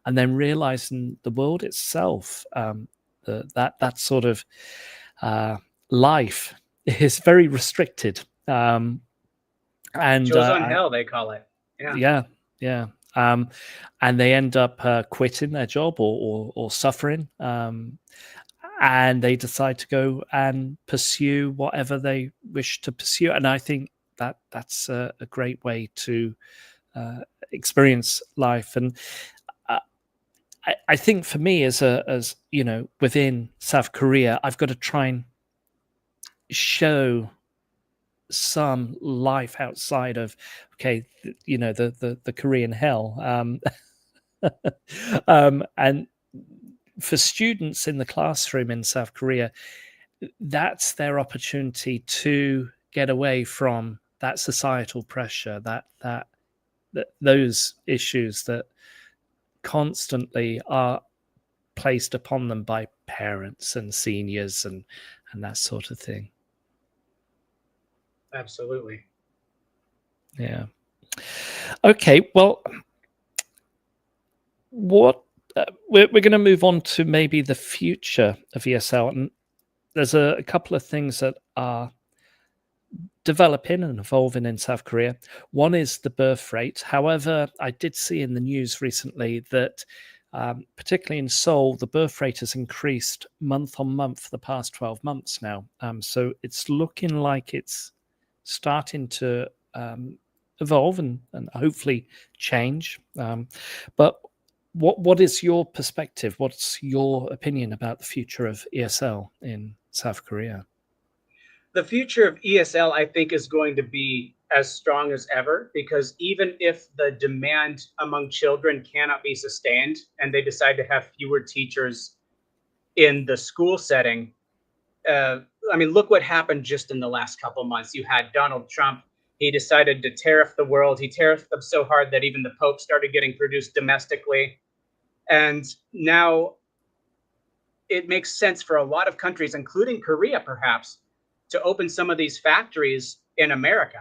and then realizing the world itself, that sort of life is very restricted. And Joe's on hell, they call it. Yeah. And they end up quitting their job or suffering. And they decide to go and pursue whatever they wish to pursue. And I think that's a great way to experience life. And I think for me, as within South Korea, I've got to try and show some life outside of the Korean hell. And for students in the classroom in South Korea, that's their opportunity to get away from that societal pressure, that those issues that constantly are placed upon them by parents and seniors and that sort of thing. Absolutely. Yeah. Okay. Well, what we're going to move on to maybe the future of ESL, and there's a couple of things that are developing and evolving in South Korea. One is the birth rate. However, I did see in the news recently that particularly in Seoul, the birth rate has increased month on month for the past 12 months now. So it's looking like it's starting to evolve and hopefully change. But what is your perspective? What's your opinion about the future of ESL in South Korea? The future of ESL, I think, is going to be as strong as ever, because even if the demand among children cannot be sustained and they decide to have fewer teachers in the school setting, look what happened just in the last couple of months. You had Donald Trump. He decided to tariff the world. He tariffed them so hard that even the Pope started getting produced domestically. And now it makes sense for a lot of countries, including Korea, perhaps, to open some of these factories in America.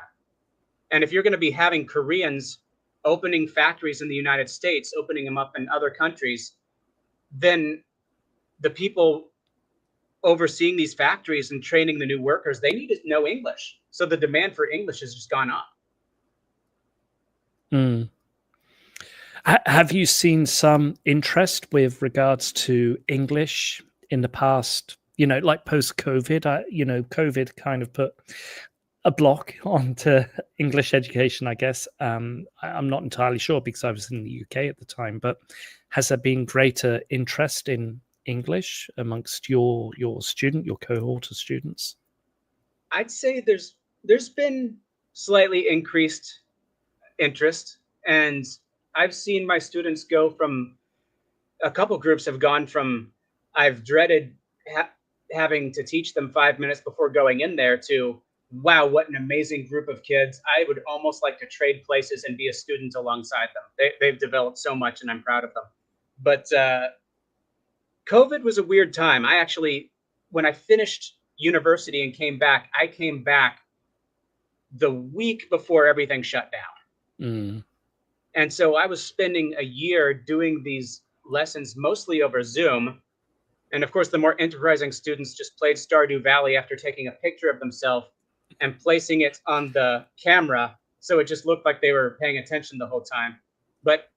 And if you're going to be having Koreans opening factories in the United States, opening them up in other countries, then the people overseeing these factories and training the new workers, they need to know English. So the demand for English has just gone up. Have you seen some interest with regards to English in the past, like post-COVID? COVID kind of put a block onto English education, I guess. I'm not entirely sure because I was in the UK at the time, but has there been greater interest in English amongst your cohort of students? I'd say there's been slightly increased interest, and I've seen my students go from, a couple groups have gone from, I've dreaded having to teach them 5 minutes before going in there, to, wow, what an amazing group of kids. I would almost like to trade places and be a student alongside them. They've developed so much, and I'm proud of them. But COVID was a weird time. I actually, when I finished university and came back, I came back the week before everything shut down. Mm. And so I was spending a year doing these lessons mostly over Zoom. And of course, the more enterprising students just played Stardew Valley after taking a picture of themselves and placing it on the camera. So it just looked like they were paying attention the whole time. But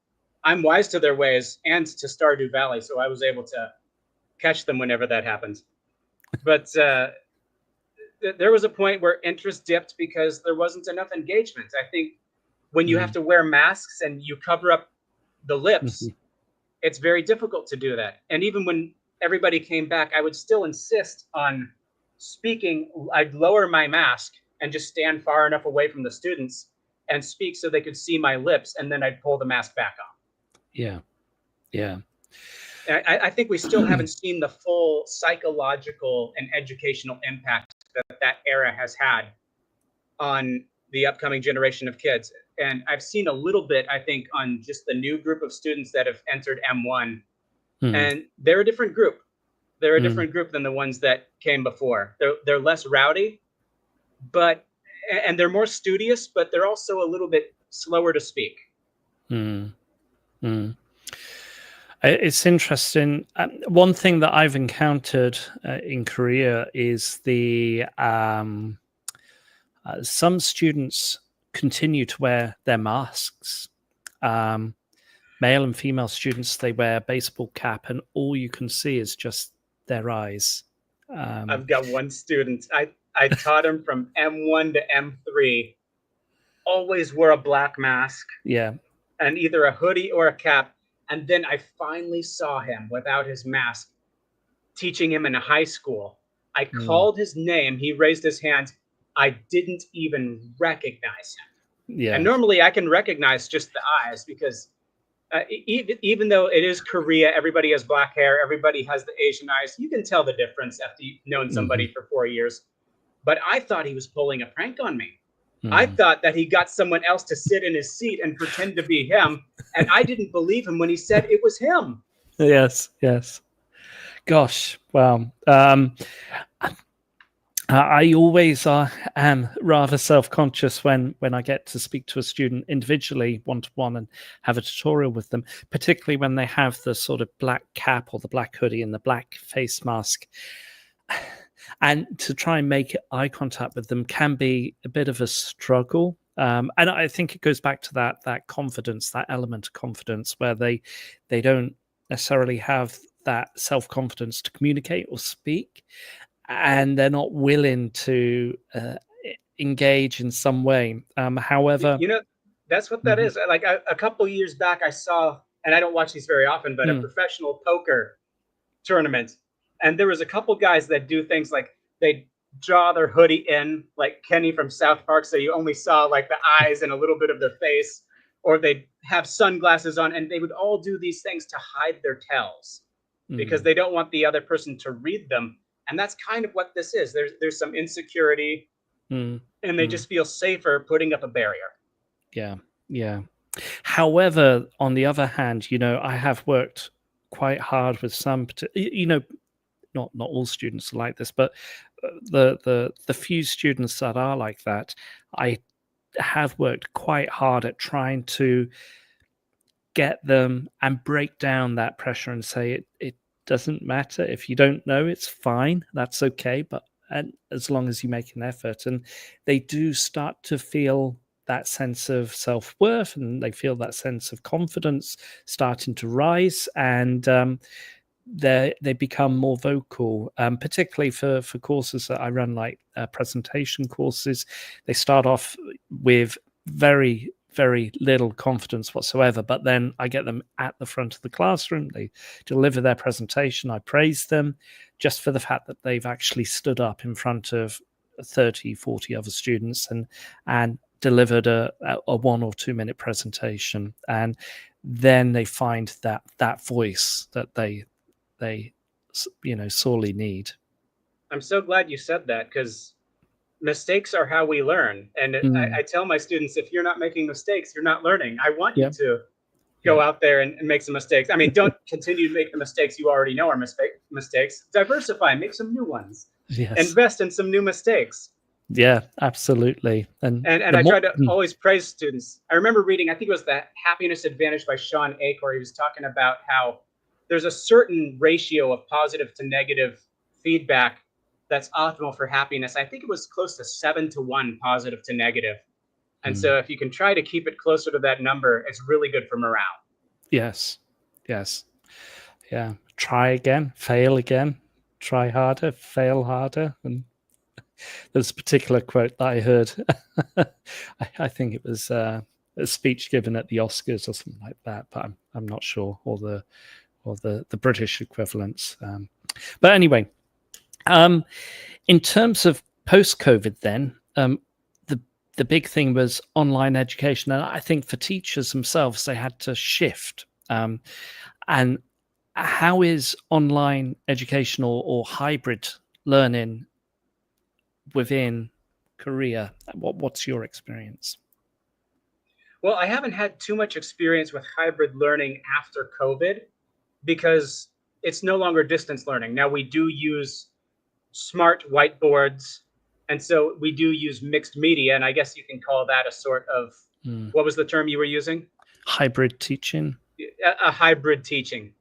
I'm wise to their ways and to Stardew Valley, so I was able to catch them whenever that happened. But there was a point where interest dipped because there wasn't enough engagement. I think when you have to wear masks and you cover up the lips, it's very difficult to do that. And even when everybody came back, I would still insist on speaking. I'd lower my mask and just stand far enough away from the students and speak so they could see my lips, and then I'd pull the mask back on. Yeah. Yeah. I think we still haven't seen the full psychological and educational impact that era has had on the upcoming generation of kids. And I've seen a little bit, I think, on just the new group of students that have entered M1. And they're a different group. They're a different group than the ones that came before. They're less rowdy, and they're more studious, but they're also a little bit slower to speak. It's interesting. One thing that I've encountered in Korea is some students continue to wear their masks. Male and female students, they wear a baseball cap, and all you can see is just their eyes. I've got one student. I taught him from M1 to M3. Always wore a black mask. Yeah. And either a hoodie or a cap. And then I finally saw him without his mask, teaching him in a high school. I called his name. He raised his hand. I didn't even recognize him. Yeah. And normally I can recognize just the eyes because even though it is Korea, everybody has black hair, everybody has the Asian eyes. You can tell the difference after you've known somebody for 4 years. But I thought he was pulling a prank on me. I thought that he got someone else to sit in his seat and pretend to be him. And I didn't believe him when he said it was him. Yes. Gosh, wow. I always am rather self-conscious when I get to speak to a student individually, one-to-one, and have a tutorial with them, particularly when they have the sort of black cap or the black hoodie and the black face mask. And to try and make eye contact with them can be a bit of a struggle. And I think it goes back to that confidence, that element of confidence, where they don't necessarily have that self-confidence to communicate or speak, and they're not willing to engage in some way. However, that's what that is. Like a couple years back, I saw, and I don't watch these very often, but a professional poker tournament. And there was a couple guys that do things like they draw their hoodie in like Kenny from South Park, so you only saw like the eyes and a little bit of their face, or they'd have sunglasses on, and they would all do these things to hide their tells because they don't want the other person to read them. And that's kind of what this is. There's some insecurity, and they just feel safer putting up a barrier. Yeah. However, on the other hand, I have worked quite hard with some, not all students are like this, but the few students that are like that, I have worked quite hard at trying to get them and break down that pressure and say it doesn't matter if you don't know, it's fine, that's okay, and as long as you make an effort. And they do start to feel that sense of self-worth, and they feel that sense of confidence starting to rise, and they become more vocal, particularly for courses that I run, like presentation courses. They start off with very, very little confidence whatsoever, but then I get them at the front of the classroom. They deliver their presentation. I praise them just for the fact that they've actually stood up in front of 30, 40 other students and delivered a 1 or 2 minute presentation. And then they find that voice that they sorely need. I'm so glad you said that, because mistakes are how we learn. And I tell my students, if you're not making mistakes, you're not learning. I want you to go out there and make some mistakes. I mean, don't continue to make the mistakes you already know are mistakes. Diversify, make some new ones. Yes. Invest in some new mistakes. Yeah, absolutely. And And the I more, try to always praise students. I remember reading, I think it was The Happiness Advantage by Sean Acor. He was talking about how there's a certain ratio of positive to negative feedback that's optimal for happiness. I think it was close to 7-1 positive to negative. And so if you can try to keep it closer to that number, it's really good for morale. yes, yes, yeah. Try again, fail again, try harder, fail harder. And there's a particular quote that I heard. I think it was a speech given at the Oscars or something like that, but I'm not sure, or the British equivalents. But anyway, in terms of post-COVID, then the big thing was online education, and I think for teachers themselves, they had to shift. And how is online education or hybrid learning within Korea? What's your experience? Well, I haven't had too much experience with hybrid learning after COVID because it's no longer distance learning. Now we do use smart whiteboards, and so we do use mixed media, and I guess you can call that a sort of, what was the term you were using? Hybrid teaching. A hybrid teaching.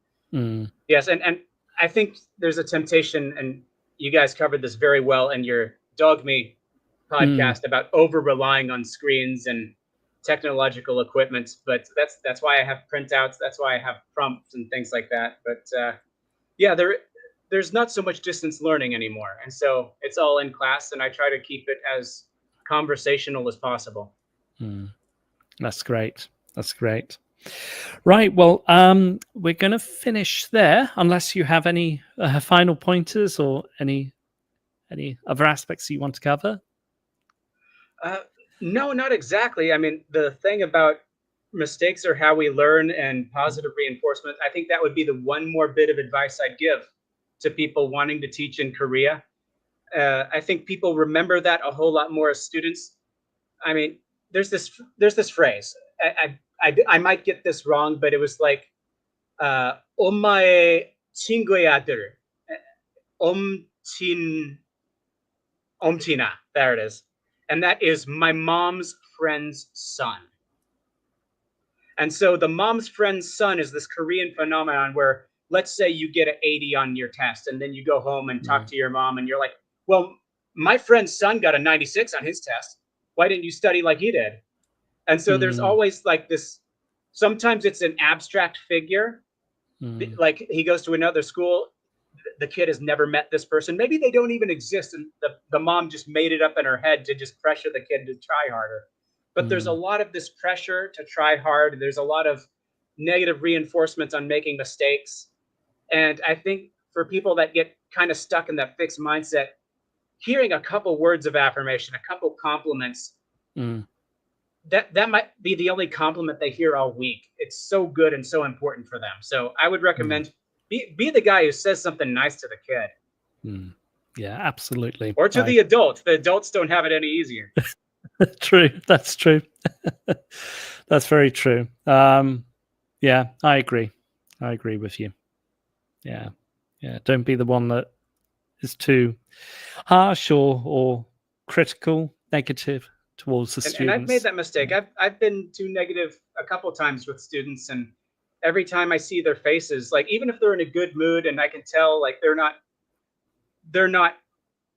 Yes, and I think there's a temptation, and you guys covered this very well in your Dog Me podcast about over relying on screens and technological equipment. But that's why I have printouts. That's why I have prompts and things like that. But yeah, there's not so much distance learning anymore, and so it's all in class. And I try to keep it as conversational as possible. That's great. That's great. Right. Well, we're going to finish there, unless you have any final pointers or any other aspects you want to cover. No, not exactly. I mean, the thing about mistakes are how we learn and positive reinforcement, I think that would be the one more bit of advice I'd give to people wanting to teach in Korea. I think people remember that a whole lot more as students. I mean, there's this phrase. I might get this wrong, but it was like, "엄마의 친구의 아들, omtina." There it is, and that is my mom's friend's son. And so the mom's friend's son is this Korean phenomenon where, let's say you get an 80 on your test, and then you go home and talk to your mom, and you're like, "Well, my friend's son got a 96 on his test. Why didn't you study like he did?" And so there's always like this, sometimes it's an abstract figure. Like he goes to another school, the kid has never met this person. Maybe they don't even exist, and the mom just made it up in her head to just pressure the kid to try harder. But there's a lot of this pressure to try hard. There's a lot of negative reinforcements on making mistakes. And I think for people that get kind of stuck in that fixed mindset, hearing a couple words of affirmation, a couple compliments, that might be the only compliment they hear all week. It's so good and so important for them. So I would recommend be the guy who says something nice to the kid. Yeah, absolutely. Or to the adults. The adults don't have it any easier. True. That's true. That's very true. Yeah, I agree. I agree with you. Yeah. Don't be the one that is too harsh or critical, negative towards the students. And I've made that mistake. I've been too negative a couple times with students, and every time I see their faces, like even if they're in a good mood and I can tell like they're not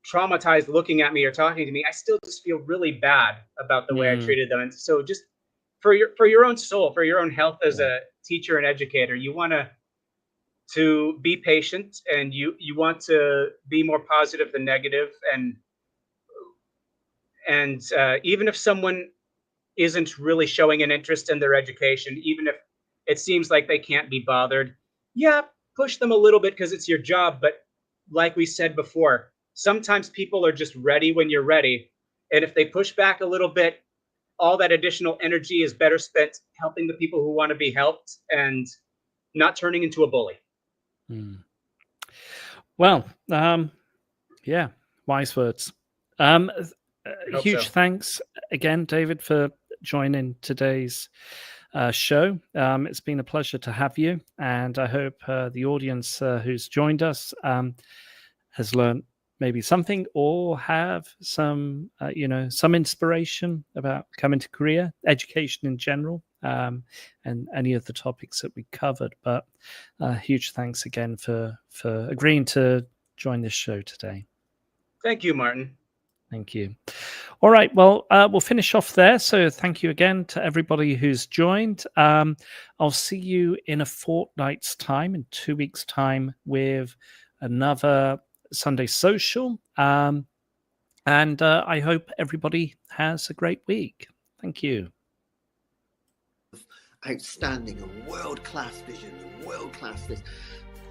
traumatized looking at me or talking to me, I still just feel really bad about the way I treated them. And so just for your own soul, for your own health as a teacher and educator, you want to be patient, and you want to be more positive than negative. And even if someone isn't really showing an interest in their education, even if it seems like they can't be bothered, push them a little bit because it's your job. But like we said before, sometimes people are just ready when you're ready. And if they push back a little bit, all that additional energy is better spent helping the people who want to be helped and not turning into a bully. Well, yeah, wise words. Huge thanks again, David, for joining today's show. It's been a pleasure to have you, and I hope the audience who's joined us has learned maybe something, or have some, some inspiration about coming to Korea, education in general, and any of the topics that we covered. But huge thanks again for agreeing to join this show today. Thank you, Martin. Thank you. All right. Well, we'll finish off there. So thank you again to everybody who's joined. I'll see you in a fortnight's time, in 2 weeks' time, with another Sunday Social. And I hope everybody has a great week. Thank you. Outstanding and world-class vision and world-class this.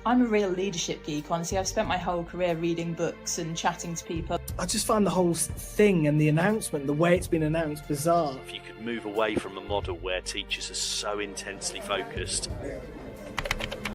I'm a real leadership geek, honestly. I've spent my whole career reading books and chatting to people. I just find the whole thing and the announcement, the way it's been announced, bizarre. If you could move away from a model where teachers are so intensely focused.